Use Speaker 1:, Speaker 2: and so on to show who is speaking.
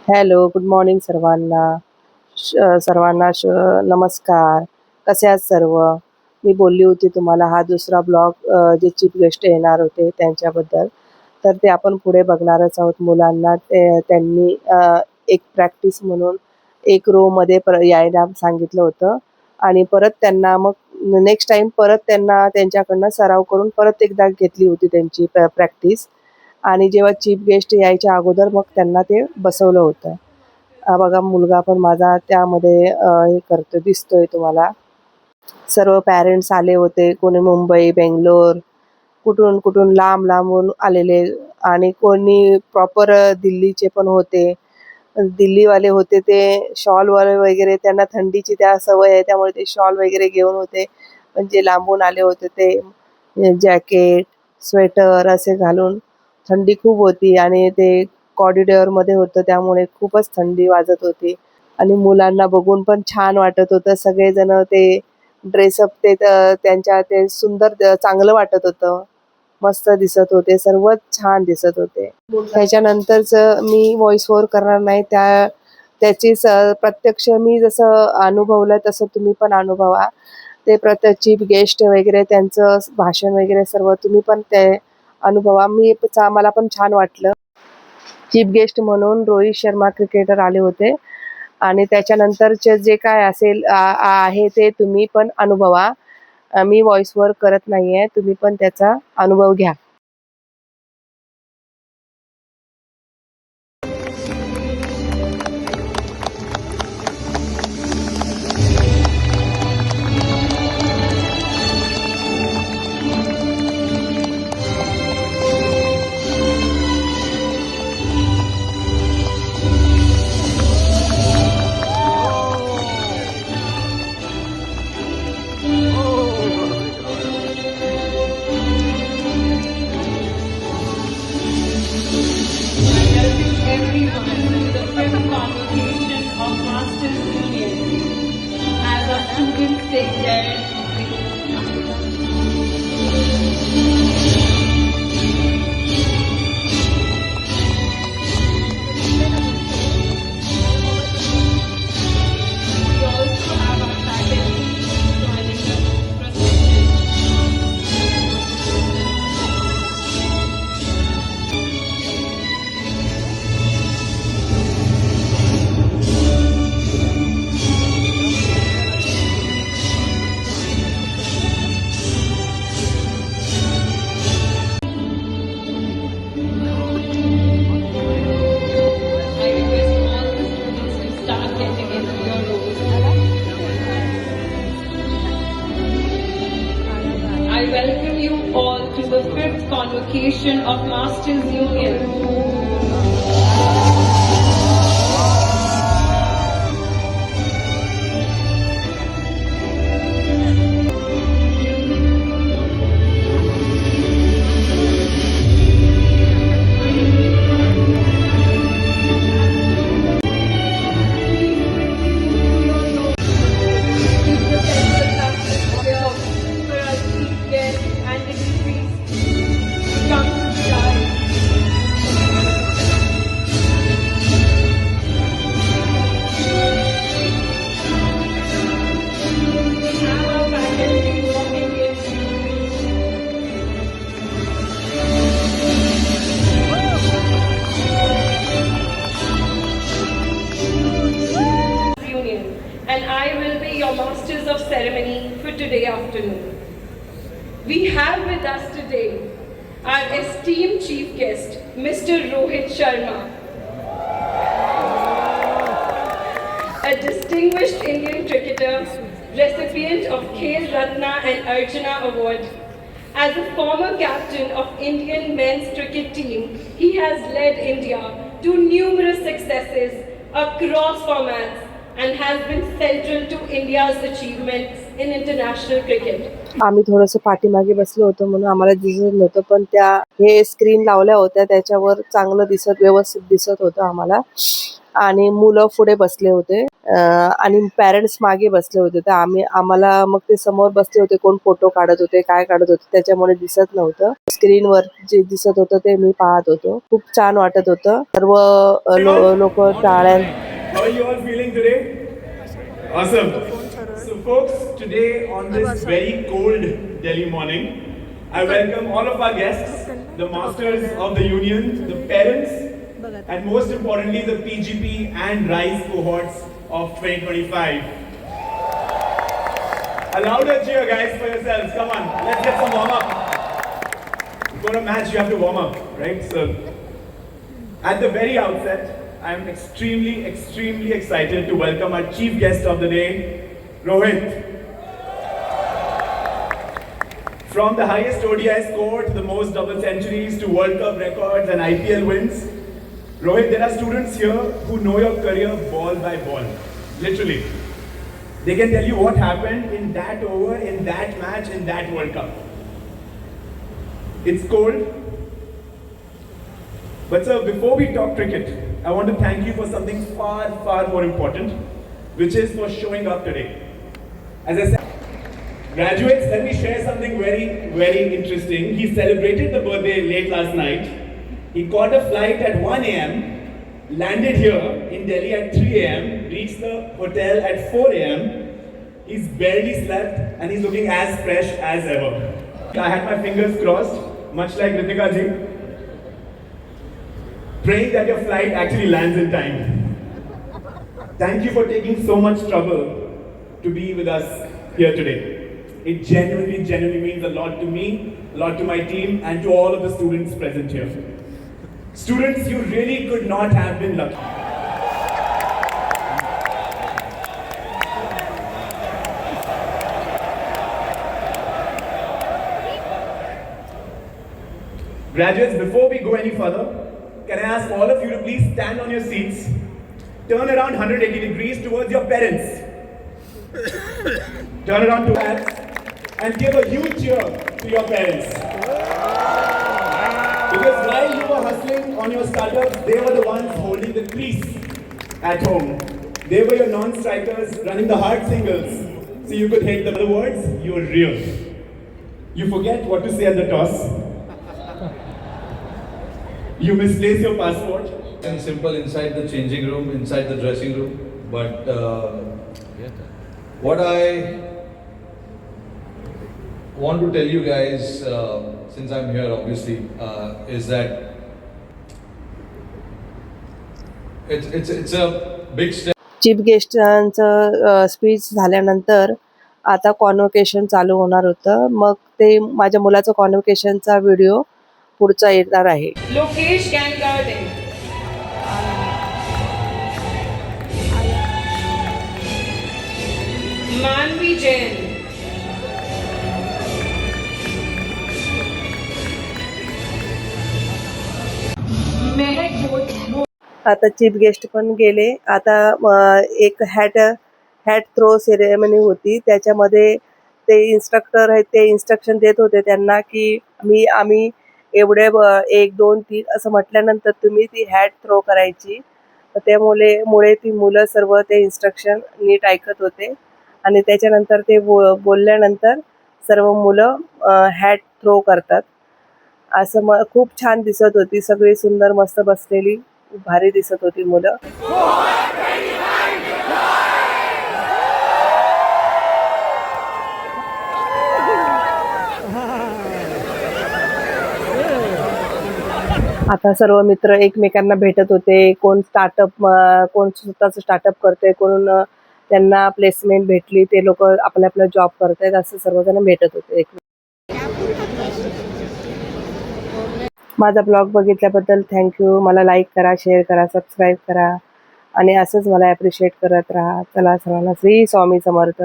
Speaker 1: Hello, good morning सर्वांना. सर्वांना नमस्कार. कसे आहात सर्व? मी बोलली होती तुम्हाला हा दुसरा ब्लॉग जे चीफ गेस्ट येणार होते त्यांच्याबद्दल. तर ते आपण पुढे बघणारच आहोत. मुलांना त्यांनी एक प्रॅक्टिस म्हणून एक रोमध्ये यायला सांगितलं होतं आणि परत त्यांना मग नेक्स्ट टाईम परत त्यांना त्यांच्याकडनं सराव करून परत एकदा घेतली होती त्यांची प्रॅक्टिस. आणि जेव्हा चीफ गेस्ट यायच्या अगोदर मग त्यांना ते बसवलं होतं. बघा मुलगा पण माझा त्यामध्ये हे करतो दिसतोय तुम्हाला. सर्व पॅरेंट्स आले होते. कोणी मुंबई, बेंगलोर, कुठून लांब लांबून आलेले आणि कोणी प्रॉपर दिल्लीचे पण होते. दिल्लीवाले होते ते शॉलवाले वगैरे त्यांना थंडीची त्या सवय आहे त्यामुळे ते शॉल वगैरे घेऊन होते. पण जे लांबून आले होते ते जॅकेट, स्वेटर असे घालून. थंडी खूप होती आणि ते कॉरिडॉरमध्ये होतं त्यामुळे खूपच थंडी वाजत होती आणि मुलांना बघून पण छान वाटत होतं. सगळेजण ते ड्रेसअप ते त्यांच्या ते सुंदर चांगलं वाटत होतं. मस्त दिसत होते. सर्वच छान दिसत होते. त्याच्यानंतरचं मी व्हॉइस ओव्हर करणार नाही. त्याची प्रत्यक्ष मी जसं अनुभवलं तसं तुम्ही पण अनुभवा. ते चीफ गेस्ट वगैरे त्यांचं भाषण वगैरे सर्व तुम्ही पण ते अनुभवा. मला पण छान वाटलं. चीफ गेस्ट म्हणून रोहित शर्मा क्रिकेटर आले होते आणि त्याच्यानंतरचे जे काय असेल आहे ते तुम्ही पण अनुभवा. मी व्हॉइस ओव्हर करत नाहीये. तुम्ही पण त्याचा अनुभव घ्या.
Speaker 2: Everyone to the fifth convocation of Masters Union. As our students take their we also have our faculty joining the procession. I request all the students to start getting into your roles. I welcome you all to the fifth convocation of Masters Union. And I will be your masters of ceremony for today afternoon. We have with us today our esteemed chief guest, Mr. Rohit Sharma, a distinguished Indian cricketer, recipient of Khel Ratna and Arjuna Award. As a former captain of Indian men's cricket team, he has led India to numerous successes across formats and has been central to India's achievements in international cricket.
Speaker 1: आम्ही थोडंसं पाठीमागे बसलो होतो म्हणून आम्हाला दिसत नव्हतं, पण त्या हे स्क्रीन लावल्या होत्या त्याच्यावर चांगलं व्यवस्थित दिसत होतं आम्हाला. आणि मुलं पुढे बसले होते आणि पॅरेंट्स मागे बसले होते. तर आम्हाला मग ते समोर बसले होते, कोण फोटो काढत होते, काय काढत होते त्याच्यामुळे दिसत नव्हतं. स्क्रीनवर जे दिसत होतं ते मी पाहत होतो. खूप छान वाटत होतं. सर्व लोक टाळ्या.
Speaker 3: How are you all feeling today? Awesome. So folks, today on this very cold Delhi morning, I welcome all of our guests, the masters of the union, the parents, and most importantly the PGP and RISE cohorts of 2025. A louder cheer guys for yourselves, come on, let's get some warm up. For a match you have to warm up, right? So at the very outset, I am extremely excited to welcome our chief guest of the day, Rohit. From the highest ODI score to the most double centuries to World Cup records and IPL wins, Rohit, there are students here who know your career ball by ball, literally. They can tell you what happened in that over, in that match, in that World Cup. It's cold. But sir, before we talk cricket, I want to thank you for something far more important, which is for showing up today. As I said, graduates, let me share something very interesting. He celebrated the birthday late last night. He caught a flight at 1 a.m., landed here in Delhi at 3 a.m., reached the hotel at 4 a.m. He's barely slept and he's looking as fresh as ever. I had my fingers crossed, much like Ritika ji, praying that your flight actually lands in time. Thank you for taking so much trouble to be with us here today. It genuinely means a lot to me, a lot to my team, and to all of the students present here. Students, you really could not have been lucky. Graduates, before we go any further, can I ask all of you to please stand on your seats, turn around 180 degrees towards your parents, turn around to us, and give a huge cheer to your parents. Because while you were hustling on your startups, they were the ones holding the crease at home. They were your non-strikers running the hard singles, so you could hit the words, you were real. You forget what to say at the toss. You misplace your passport.
Speaker 4: And simple inside the changing room, inside the dressing room. But what I want to tell you guys, since I'm here obviously, is that it's a big step.
Speaker 1: Chief गेस्टांचं speech झाल्यानंतर आता convocation चालू होणार होतं. मग ते माझ्या मुलाचं कॉन्व्होकेशनचा video पुढचा येणार आहे.
Speaker 2: Lokesh Gangarden. Manvi Jain. Mehak Bhot.
Speaker 1: आता चीफ गेस्ट पण गेले. आता एक हॅट थ्रो सेरेमनी होती. त्याच्यामध्ये ते इन्स्ट्रक्टर आहेत, ते इन्स्ट्रक्शन देत होते त्यांना की आम्ही एवढे 1 2 3 असं म्हटल्यानंतर तुम्ही ती हॅट थ्रो करायची. तर त्यामुळे ती मुलं सर्व ते इन्स्ट्रक्शन नीट ऐकत होते आणि त्याच्यानंतर ते बोलल्यानंतर सर्व मुलं हॅट थ्रो करतात. असं खूप छान दिसत होती. सगळी सुंदर मस्त बसलेली, भारी दिसत होती मुलं. आता सर्व मित्र एकमेकांना भेटत होते. कोण स्वतःचं स्टार्टअप करते, कोण त्यांना प्लेसमेंट भेटली, ते लोक आपला जॉब करतायत, असं सर्वजण भेटत होते. माझा ब्लॉग बघितल्याबद्दल थँक्यू. मला लाईक करा, शेअर करा, सबस्क्राईब करा आणि असंच मला ॲप्रिशिएट करत राहा. चला सर्वांना श्री स्वामी समर्थ.